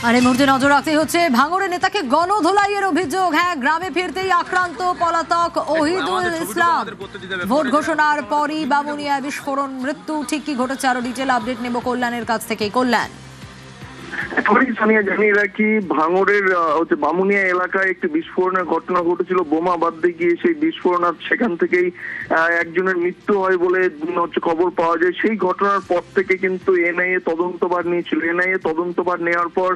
আর এই মুহূর্তে নজর রাখতে হচ্ছে ভাঙড়ে নেতাকে গণধোলাইয়ের অভিযোগ। হ্যাঁ, গ্রামে ফিরতেই আক্রান্ত পলাতক ওহিদুল ইসলাম। ভোট ঘোষণার পরই বামুনিয়ায় বিস্ফোরণ, মৃত্যু। ঠিক কি ঘটেছে আরো ডিটেল আপডেট নেব কল্যাণের কাছ থেকে। কল্যাণ, জানিয়ে রাখি, ভাঙড়ের বামুনিয়া এলাকায় একটি বিস্ফোরণের ঘটনা ঘটেছিল। বোমা বাঁধতে গিয়ে সেই বিস্ফোরণ, সেখান থেকেই একজনের মৃত্যু হয় বলে খবর পাওয়া যায়। সেই ঘটনার পর থেকে কিন্তু এনআইএ তদন্তভার নিয়েছিল। এনআইএ তদন্তভার নেওয়ার পর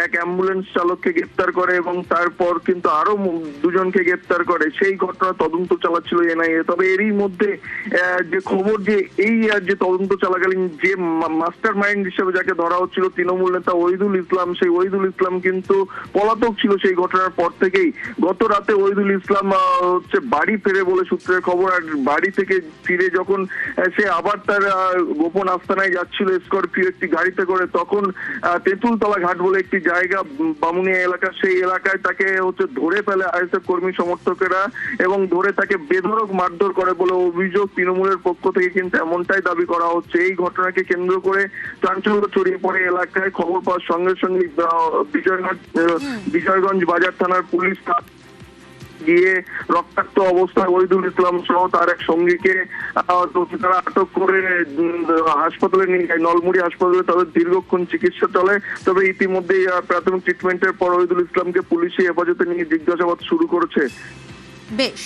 এক অ্যাম্বুলেন্স চালককে গ্রেপ্তার করে এবং তারপর কিন্তু আরো দুজনকে গ্রেপ্তার করে। সেই ঘটনার তদন্ত চালাচ্ছিল এনআইএ। তবে এরই মধ্যে যে খবর, যে এই যে তদন্ত চলাকালীন যে মাস্টার মাইন্ড হিসেবে যাকে ধরা হচ্ছিল তৃণমূল নেতা ওহিদুল ইসলাম, সেই ওহিদুল ইসলাম কিন্তু পলাতক ছিল সেই ঘটনার পর থেকেই। গত রাতে ওহিদুল ইসলাম বাড়ি ফেরে বলে সূত্রের খবর। আর বাড়ি থেকে ফিরে যখন সে আবার তার গোপন আস্তানায় যাচ্ছিল স্করপিও একটি গাড়িতে করে, তখন তেঁতুলতলা ঘাট বলে একটি জায়গা বামুনিয়া এলাকা, সেই এলাকায় তাকে ধরে ফেলে আইএসএফ কর্মী সমর্থকেরা এবং ধরে তাকে বেধড়ক মারধর করে বলে অভিযোগ। তৃণমূলের পক্ষ থেকে কিন্তু এমনটাই দাবি করা হচ্ছে। এই ঘটনাকে কেন্দ্র করে চাঞ্চল্য ছড়িয়ে পড়ে এলাকায়। খবর পাওয়ার সঙ্গে সঙ্গে বিজয়গঞ্জ বাজার থানার পুলিশ গিয়ে রক্তাক্ত অবস্থায় ওহিদুল ইসলাম সহ তার এক সঙ্গীকে তারা আটক করে হাসপাতালে নিয়ে যায়। নলমুড়ি হাসপাতালে তাদের দীর্ঘক্ষণ চিকিৎসা চলে। তবে ইতিমধ্যেই প্রাথমিক ট্রিটমেন্টের পর ওহিদুল ইসলামকে পুলিশে হেফাজতে নিয়ে জিজ্ঞাসাবাদ শুরু করেছে। বেশ।